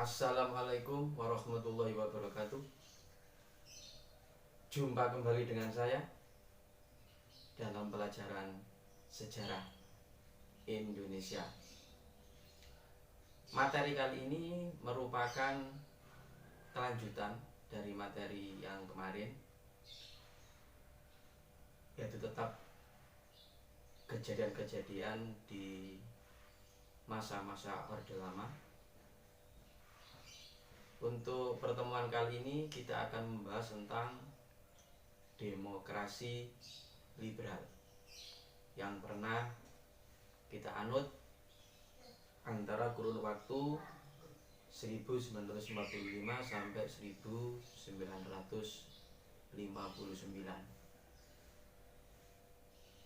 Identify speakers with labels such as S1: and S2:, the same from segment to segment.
S1: Assalamualaikum warahmatullahi wabarakatuh. Jumpa kembali dengan saya dalam pelajaran sejarah Indonesia. Materi kali ini merupakan kelanjutan dari materi yang kemarin, yaitu tetap kejadian-kejadian di masa-masa Orde Lama. Untuk pertemuan kali ini kita akan membahas tentang demokrasi liberal yang pernah kita anut antara kurun waktu 1945 sampai 1959.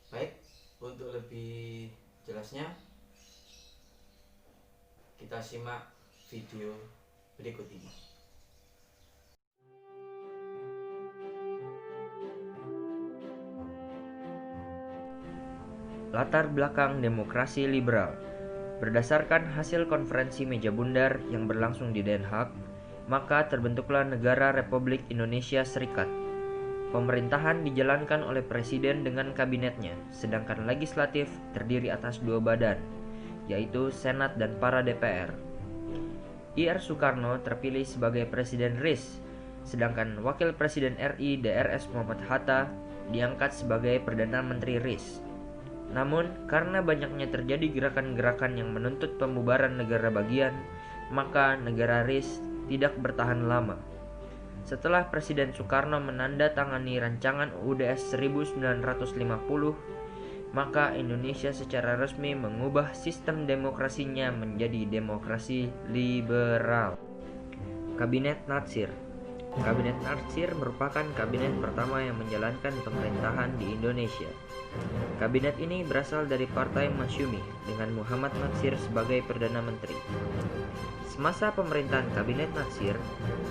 S1: Baik, untuk lebih jelasnya kita simak video berikut ini.
S2: Latar belakang demokrasi liberal. Berdasarkan hasil konferensi meja bundar yang berlangsung di Den Haag, maka terbentuklah negara Republik Indonesia Serikat. Pemerintahan dijalankan oleh presiden dengan kabinetnya, sedangkan legislatif terdiri atas dua badan, yaitu Senat dan para DPR. Ir Soekarno terpilih sebagai Presiden RIS, sedangkan Wakil Presiden RI Drs Muhammad Hatta diangkat sebagai Perdana Menteri RIS. Namun, karena banyaknya terjadi gerakan-gerakan yang menuntut pembubaran negara bagian, maka negara RIS tidak bertahan lama. Setelah Presiden Soekarno menandatangani rancangan UUD 1950, maka Indonesia secara resmi mengubah sistem demokrasinya menjadi demokrasi liberal. Kabinet Natsir. Kabinet Natsir merupakan kabinet pertama yang menjalankan pemerintahan di Indonesia. Kabinet ini berasal dari Partai Masyumi dengan Muhammad Natsir sebagai Perdana Menteri. Semasa pemerintahan Kabinet Natsir,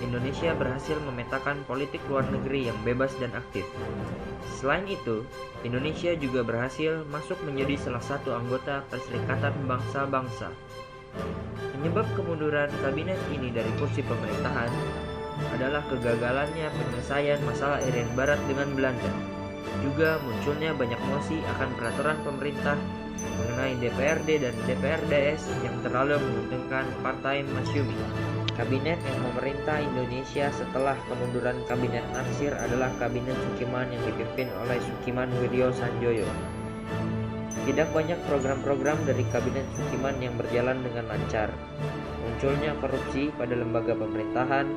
S2: Indonesia berhasil memetakan politik luar negeri yang bebas dan aktif. Selain itu, Indonesia juga berhasil masuk menjadi salah satu anggota Perserikatan Bangsa-Bangsa. Penyebab kemunduran kabinet ini dari kursi pemerintahan adalah kegagalannya penyelesaian masalah Irian Barat dengan Belanda. Juga munculnya banyak mosi akan peraturan pemerintah mengenai DPRD dan DPRDS yang terlalu menguntungkan Partai Masyumi. Kabinet yang memerintah Indonesia setelah kemunduran Kabinet Natsir adalah Kabinet Sukiman yang dipimpin oleh Sukiman Wiryo Sanjoyo. Tidak banyak program-program dari Kabinet Sukiman yang berjalan dengan lancar. Munculnya korupsi pada lembaga pemerintahan,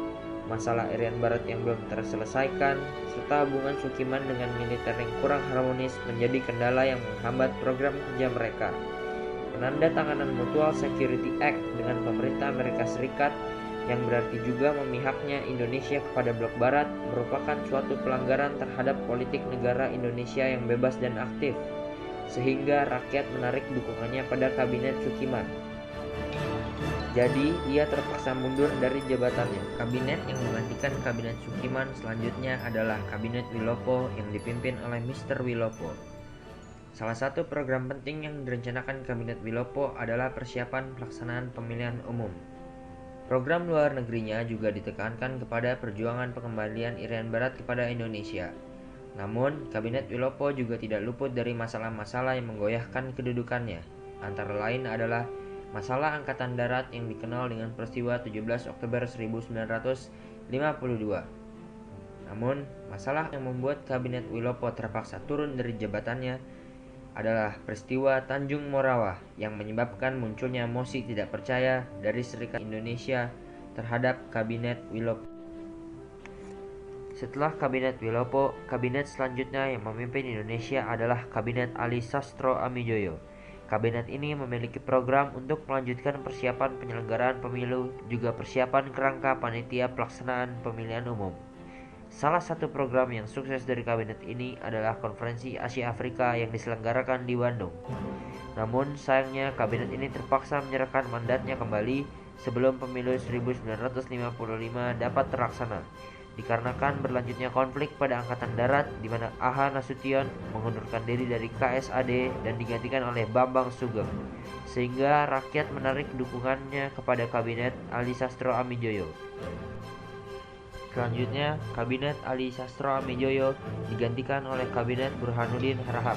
S2: masalah Irian Barat yang belum terselesaikan, serta hubungan Sukiman dengan militer yang kurang harmonis menjadi kendala yang menghambat program kerja mereka. Penandatanganan Mutual Security Act dengan pemerintah Amerika Serikat yang berarti juga memihaknya Indonesia kepada blok barat merupakan suatu pelanggaran terhadap politik negara Indonesia yang bebas dan aktif, sehingga rakyat menarik dukungannya pada Kabinet Sukiman. Jadi, ia terpaksa mundur dari jabatannya. Kabinet yang menggantikan Kabinet Sukiman selanjutnya adalah Kabinet Wilopo yang dipimpin oleh Mr. Wilopo. Salah satu program penting yang direncanakan Kabinet Wilopo adalah persiapan pelaksanaan pemilihan umum. Program luar negerinya juga ditekankan kepada perjuangan pengembalian Irian Barat kepada Indonesia. Namun, Kabinet Wilopo juga tidak luput dari masalah-masalah yang menggoyahkan kedudukannya. Antara lain adalah masalah Angkatan Darat yang dikenal dengan peristiwa 17 Oktober 1952. Namun, masalah yang membuat Kabinet Wilopo terpaksa turun dari jabatannya adalah peristiwa Tanjung Morawa yang menyebabkan munculnya mosi tidak percaya dari Serikat Indonesia terhadap Kabinet Wilopo. Setelah Kabinet Wilopo, kabinet selanjutnya yang memimpin Indonesia adalah Kabinet Ali Sastro Amijoyo. Kabinet ini memiliki program untuk melanjutkan persiapan penyelenggaraan pemilu, juga persiapan kerangka panitia pelaksanaan pemilihan umum. Salah satu program yang sukses dari kabinet ini adalah Konferensi Asia Afrika yang diselenggarakan di Bandung. Namun sayangnya kabinet ini terpaksa menyerahkan mandatnya kembali sebelum pemilu 1955 dapat terlaksana. dikarenakan berlanjutnya konflik pada Angkatan Darat di mana A.H. Nasution mengundurkan diri dari KSAD dan digantikan oleh Bambang Sugeng, sehingga rakyat menarik dukungannya kepada kabinet Ali Sastro Amijoyo. Selanjutnya, kabinet Ali Sastro Amijoyo digantikan oleh kabinet Burhanuddin Harahap.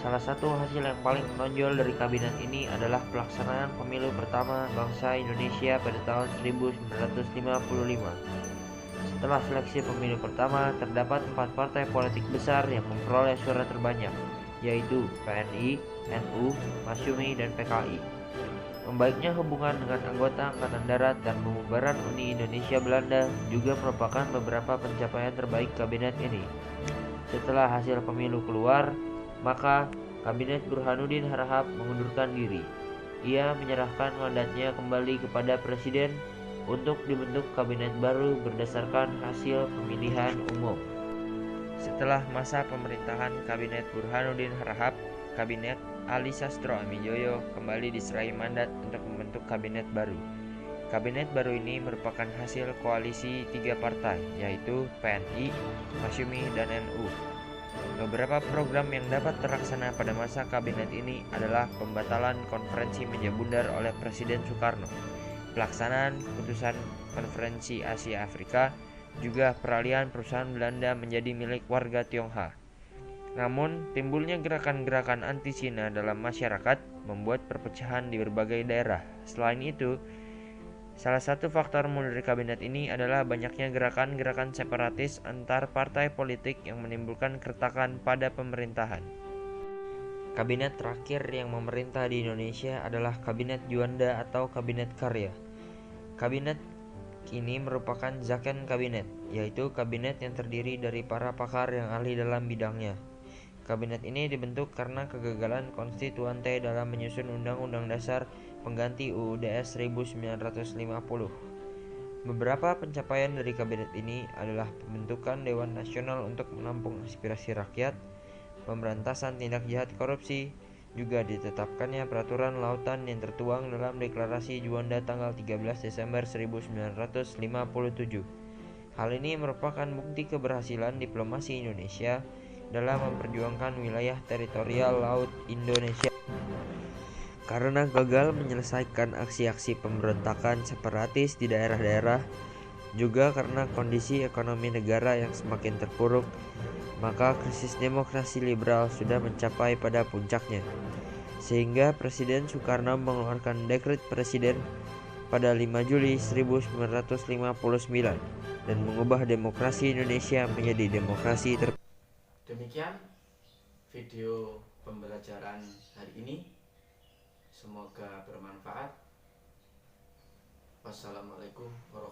S2: Salah satu hasil yang paling menonjol dari kabinet ini adalah pelaksanaan pemilu pertama bangsa Indonesia pada tahun 1955. Setelah seleksi pemilu pertama, terdapat 4 partai politik besar yang memperoleh suara terbanyak, yaitu PNI, NU, Masyumi, dan PKI. Membaiknya hubungan dengan anggota Angkatan Darat dan pembubaran Uni Indonesia Belanda juga merupakan beberapa pencapaian terbaik kabinet ini. Setelah hasil pemilu keluar, maka kabinet Burhanuddin Harahap mengundurkan diri. Ia menyerahkan mandatnya kembali kepada Presiden untuk dibentuk kabinet baru berdasarkan hasil pemilihan umum. Setelah masa pemerintahan kabinet Burhanuddin Harahap, kabinet Ali Sastro Amijoyo kembali diserai mandat untuk membentuk kabinet baru. Kabinet baru ini merupakan hasil koalisi 3 partai, yaitu PNI, Masyumi, dan NU. Beberapa program yang dapat terlaksana pada masa kabinet ini adalah pembatalan konferensi meja bundar oleh Presiden Soekarno, pelaksanaan keputusan konferensi Asia Afrika, juga peralihan perusahaan Belanda menjadi milik warga Tionghoa. Namun, timbulnya gerakan-gerakan anti-Cina dalam masyarakat membuat perpecahan di berbagai daerah. Selain itu, salah satu faktor mundur dari kabinet ini adalah banyaknya gerakan-gerakan separatis antar partai politik yang menimbulkan keretakan pada pemerintahan. Kabinet terakhir yang memerintah di Indonesia adalah Kabinet Juanda atau Kabinet Karya. Kabinet ini merupakan Zaken Kabinet, yaitu kabinet yang terdiri dari para pakar yang ahli dalam bidangnya. Kabinet ini dibentuk karena kegagalan konstituante dalam menyusun Undang-Undang Dasar pengganti UUD 1950. Beberapa pencapaian dari kabinet ini adalah pembentukan Dewan Nasional untuk menampung aspirasi rakyat, pemberantasan tindak jahat korupsi, juga ditetapkannya peraturan lautan yang tertuang dalam Deklarasi Juanda tanggal 13 Desember 1957. Hal ini merupakan bukti keberhasilan diplomasi Indonesia dalam memperjuangkan wilayah teritorial laut Indonesia. Karena gagal menyelesaikan aksi-aksi pemberontakan separatis di daerah-daerah, juga karena kondisi ekonomi negara yang semakin terpuruk, maka krisis demokrasi liberal sudah mencapai pada puncaknya. Sehingga Presiden Soekarno mengeluarkan Dekret Presiden pada 5 Juli 1959 dan mengubah demokrasi Indonesia menjadi demokrasi
S1: Demikian video pembelajaran hari ini. Semoga bermanfaat. Wassalamualaikum warahmatullahi wabarakatuh.